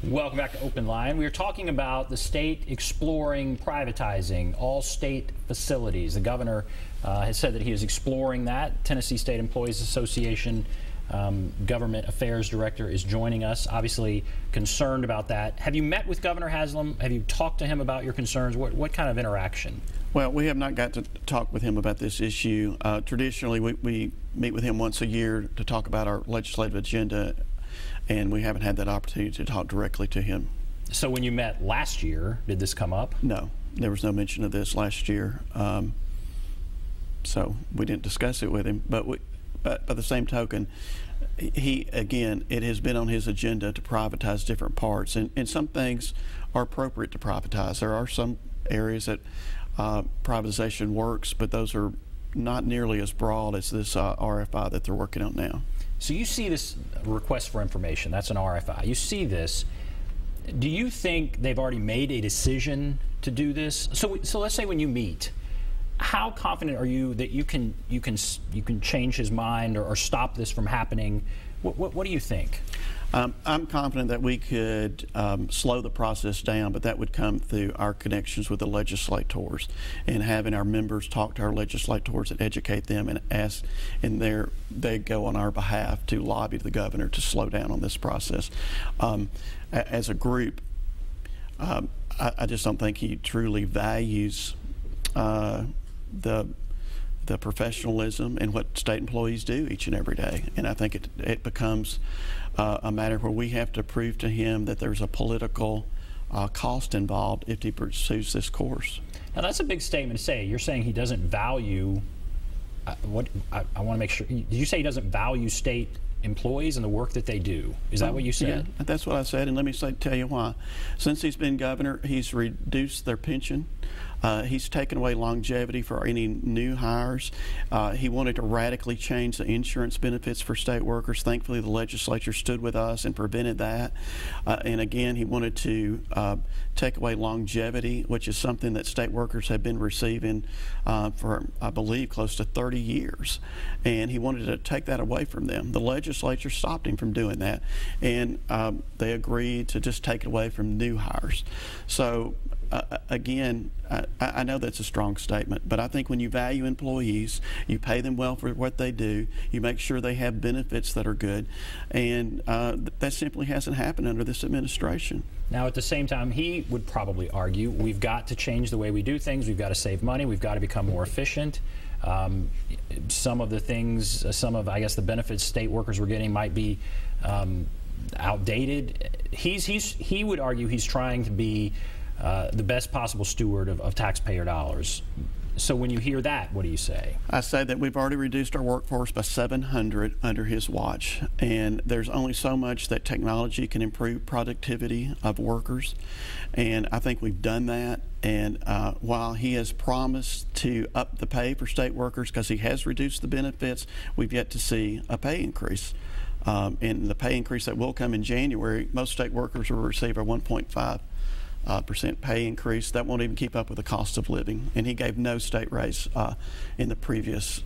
Welcome back to OpenLine. We are talking about the state exploring privatizing all state facilities. The governor has said that he is exploring that. Tennessee State Employees Association Government Affairs Director is joining us, obviously concerned about that. Have you met with Governor Haslam? Have you talked to him about your concerns? What kind of interaction? Well, we have not got to talk with him about this issue. Traditionally, we meet with him once a year to talk about our legislative agenda, and we haven't had that opportunity to talk directly to him. So when you met last year, did this come up? No, there was no mention of this last year. So we didn't discuss it with him. But by the same token, it has been on his agenda to privatize different parts, and some things are appropriate to privatize. There are some areas that privatization works, but those are not nearly as broad as this RFI that they're working on now. So you see this request for information, that's an RFI. You see this. Do you think they've already made a decision to do this? So let's say when you meet, how confident are you that you can change his mind or stop this from happening? What do you think? I'm confident that we could slow the process down, but that would come through our connections with the legislators and having our members talk to our legislators and educate them and ask, and they go on our behalf to lobby the governor to slow down on this process. As a group, I just don't think he truly values the professionalism and what state employees do each and every day. And I think it becomes a matter where we have to prove to him that there's a political cost involved if he pursues this course. Now that's a big statement to say. You're saying he doesn't value, I want to make sure, did you say he doesn't value state employees and the work that they do? Is that what you said? Yeah, that's what I said, and let me tell you why. Since he's been governor, he's reduced their pension. He's taken away longevity for any new hires. He wanted to radically change the insurance benefits for state workers. Thankfully, the legislature stood with us and prevented that. And again, he wanted to take away longevity, which is something that state workers have been receiving for, I believe, close to 30 years. And he wanted to take that away from them. The legislature stopped him from doing that, and they agreed to just take it away from new hires. So again, I know that's a strong statement, but I think when you value employees, you pay them well for what they do, you make sure they have benefits that are good, and that simply hasn't happened under this administration. Now, at the same time, he would probably argue we've got to change the way we do things, we've got to save money, we've got to become more efficient. Some of the things, I guess, the benefits state workers were getting might be outdated. He would argue he's trying to be the best possible steward of taxpayer dollars. So when you hear that, what do you say? I say that we've already reduced our workforce by 700 under his watch, and there's only so much that technology can improve productivity of workers, and I think we've done that. And while he has promised to up the pay for state workers because he has reduced the benefits, we've yet to see a pay increase. And the pay increase that will come in January, most state workers will receive a 1.5% pay increase. That won't even keep up with the cost of living, and he gave no state raise in the previous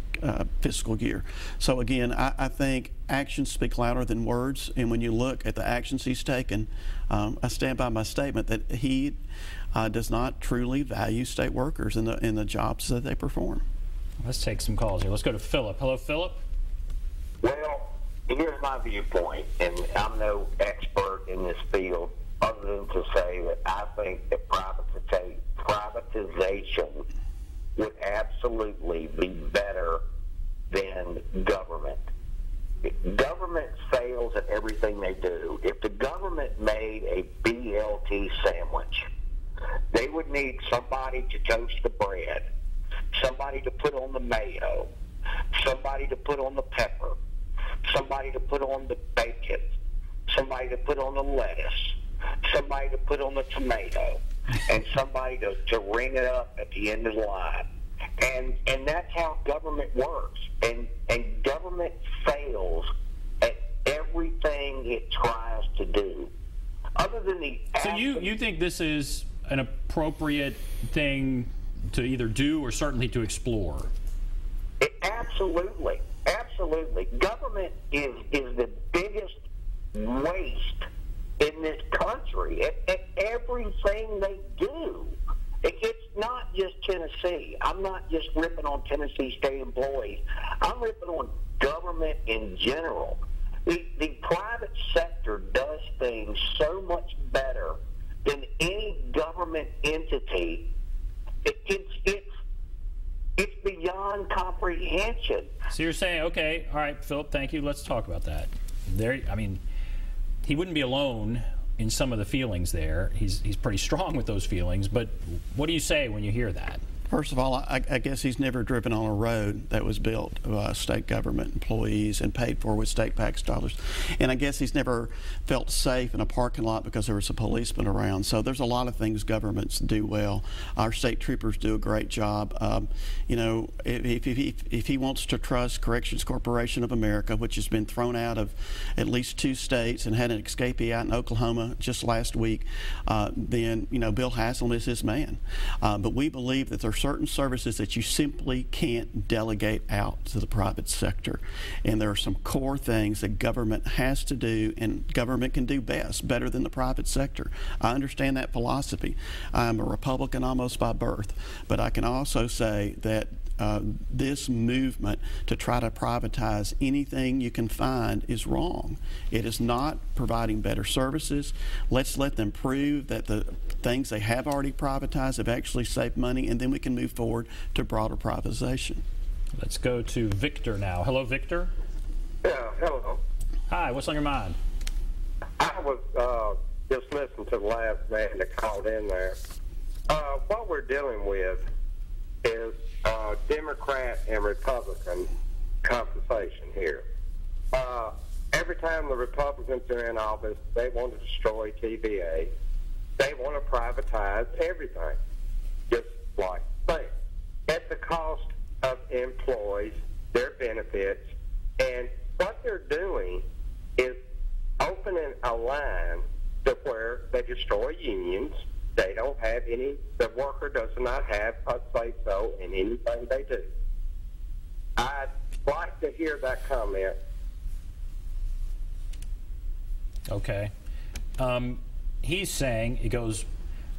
fiscal year. So again, I think actions speak louder than words, and when you look at the actions he's taken, I stand by my statement that he does not truly value state workers in the jobs that they perform. Let's take some calls here. Let's go to Phillip. Hello, Phillip. Well, here's my viewpoint, and I'm no expert in this field, other than to say that I think that privatization would absolutely be better than government. Government fails at everything they do. If the government made a BLT sandwich, they would need somebody to toast the bread, somebody to put on the mayo, somebody to put on the pepper, somebody to put on the bacon, somebody to put on the lettuce, somebody to put on the tomato, and somebody to ring it up at the end of the line. And that's how government works. And government fails at everything it tries to do. Other than the So you think this is an appropriate thing to either do or certainly to explore? Absolutely. Absolutely. Government is the biggest waste in this country. country at everything they do. It's not just Tennessee. I'm not just ripping on Tennessee state employees. I'm ripping on government in general. The private sector does things so much better than any government entity. It's beyond comprehension. So you're saying, okay, all right, Phillip, thank you. Let's talk about that. I mean, he wouldn't be alone in some of the feelings there. He's pretty strong with those feelings. But what do you say when you hear that? First of all, I guess he's never driven on a road that was built by state government employees and paid for with state tax dollars. And I guess he's never felt safe in a parking lot because there was a policeman around. So there's a lot of things governments do well. Our state troopers do a great job. You know, if he wants to trust Corrections Corporation of America, which has been thrown out of at least 2 states and had an escapee out in Oklahoma just last week, then, you know, Bill Haslam is his man. But we believe that there's certain services that you simply can't delegate out to the private sector. And there are some core things that government has to do, and government can do better than the private sector. I understand that philosophy. I'm a Republican almost by birth, but I can also say that this movement to try to privatize anything you can find is wrong. It is not providing better services. Let's let them prove that the things they have already privatized have actually saved money, and then we can move forward to broader privatization. Let's go to Victor now. Hello, Victor. Yeah, hello. Hi, what's on your mind? I was just listening to the last man that called in there. What we're dealing with is Democrat and Republican conversation here. Every time the Republicans are in office, they want to destroy TVA. They want to privatize everything, just like things, at the cost of employees, their benefits, and what they're doing is opening a line to where they destroy unions. They don't have any, the worker does not have a say-so in anything they do. I'd like to hear that comment. Okay. He's saying it goes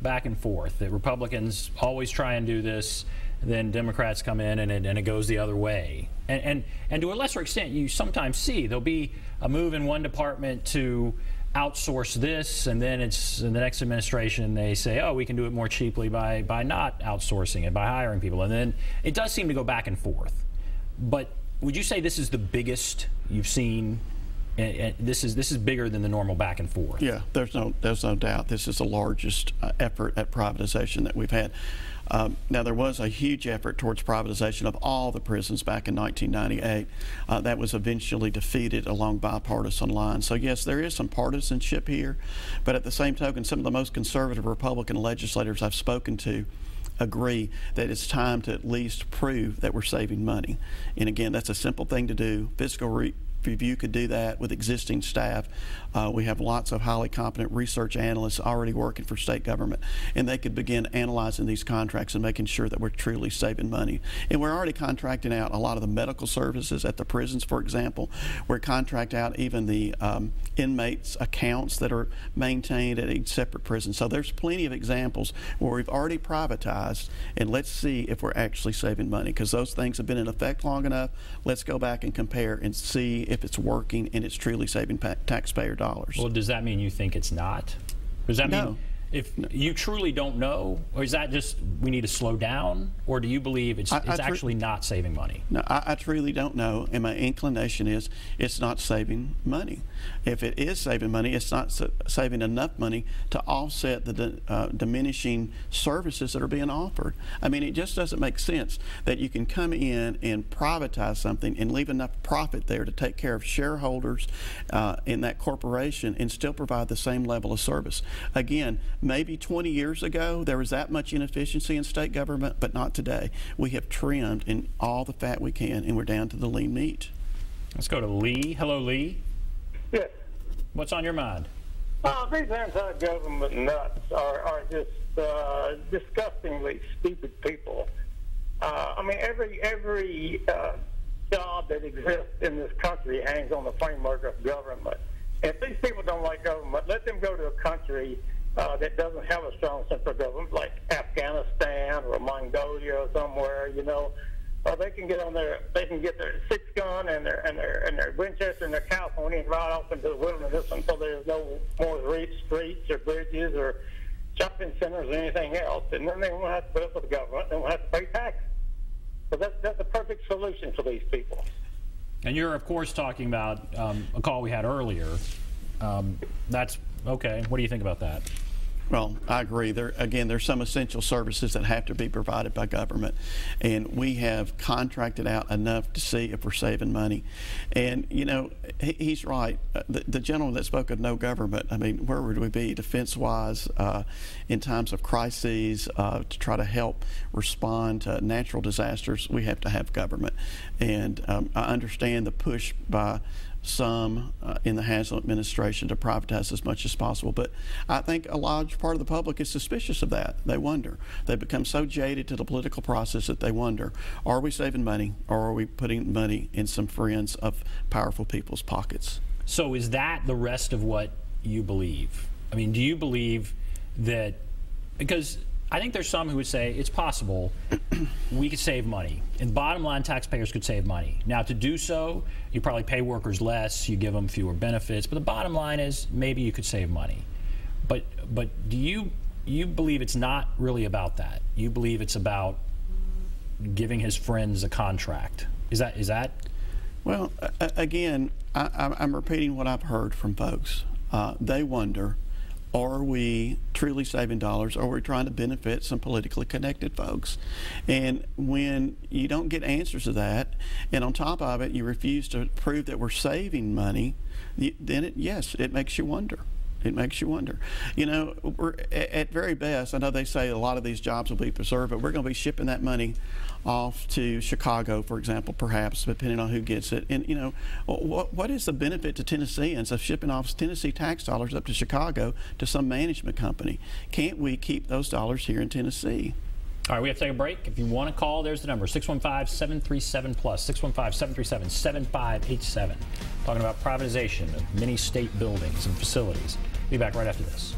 back and forth, that Republicans always try and do this, then Democrats come in and it goes the other way. And to a lesser extent, you sometimes see there'll be a move in one department to outsource this, and then it's in the next administration they say, oh, we can do it more cheaply by not outsourcing it, by hiring people. And then it does seem to go back and forth. But would you say this is the biggest you've seen? And this is bigger than the normal back and forth? Yeah, there's no doubt. This is the largest effort at privatization that we've had. Now, there was a huge effort towards privatization of all the prisons back in 1998. That was eventually defeated along bipartisan lines. So, yes, there is some partisanship here, but at the same token, some of the most conservative Republican legislators I've spoken to agree that it's time to at least prove that we're saving money. And again, that's a simple thing to do. Fiscal review could do that with existing staff. We have lots of highly competent research analysts already working for state government, and they could begin analyzing these contracts and making sure that we're truly saving money. And we're already contracting out a lot of the medical services at the prisons, for example. We're contracting out even the inmates' accounts that are maintained at each separate prison. So there's plenty of examples where we've already privatized, and let's see if we're actually saving money, because those things have been in effect long enough. Let's go back and compare and see if it's working and it's truly saving taxpayer dollars. Well, does that mean you think it's not? Does that mean if you truly don't know, or is that just we need to slow down, or do you believe it's actually not saving money? No, I truly don't know, and my inclination is it's not saving money. If it is saving money, it's not saving enough money to offset the diminishing services that are being offered. I mean, it just doesn't make sense that you can come in and privatize something and leave enough profit there to take care of shareholders in that corporation and still provide the same level of service. Again, maybe 20 years ago there was that much inefficiency in state government, but not today. We have trimmed in all the fat we can, and we're down to the lean meat. Let's go to Lee. Hello, Lee. Yes. What's on your mind? These anti-government nuts are just disgustingly stupid people. I mean, every job that exists in this country hangs on the framework of government. if these people don't like government, let them go to a country that doesn't have a strong central government, like Afghanistan or Mongolia or somewhere, you know. Or they can get their six-gun and their Winchester and their California and ride off into the wilderness until there's no more streets or bridges or shopping centers or anything else. And then they won't have to put up with the government. They won't have to pay taxes. So that's a perfect solution for these people. And you're, of course, talking about a call we had earlier. That's okay. What do you think about that? Well, I agree. There's some essential services that have to be provided by government, and we have contracted out enough to see if we're saving money. And, you know, he's right. The gentleman that spoke of no government, I mean, where would we be defense-wise in times of crises to try to help respond to natural disasters? We have to have government. And I understand the push by some in the Haslam administration to privatize as much as possible, but I think a large part of the public is suspicious of that. They wonder. They become so jaded to the political process that they wonder, are we saving money or are we putting money in some friends of powerful people's pockets? So is that the rest of what you believe? I mean, do you believe that, because I think there's some who would say it's possible we could save money. And bottom line, taxpayers could save money. Now, to do so, you probably pay workers less, you give them fewer benefits, but the bottom line is maybe you could save money. But do you believe it's not really about that? You believe it's about giving his friends a contract? Is that? Well, again, I'm repeating what I've heard from folks. They wonder, are we truly saving dollars, or are we trying to benefit some politically connected folks? And when you don't get answers to that, and on top of it, you refuse to prove that we're saving money, then yes, it makes you wonder. It makes you wonder. You know, we're at very best, I know they say a lot of these jobs will be preserved, but we're going to be shipping that money off to Chicago, for example, perhaps, depending on who gets it. And, you know, what is the benefit to Tennesseans of shipping off Tennessee tax dollars up to Chicago to some management company? Can't we keep those dollars here in Tennessee? All right, we have to take a break. If you want to call, there's the number, 615-737-PLUS, 615-737-7587. Talking about privatization of many state buildings and facilities. Be back right after this.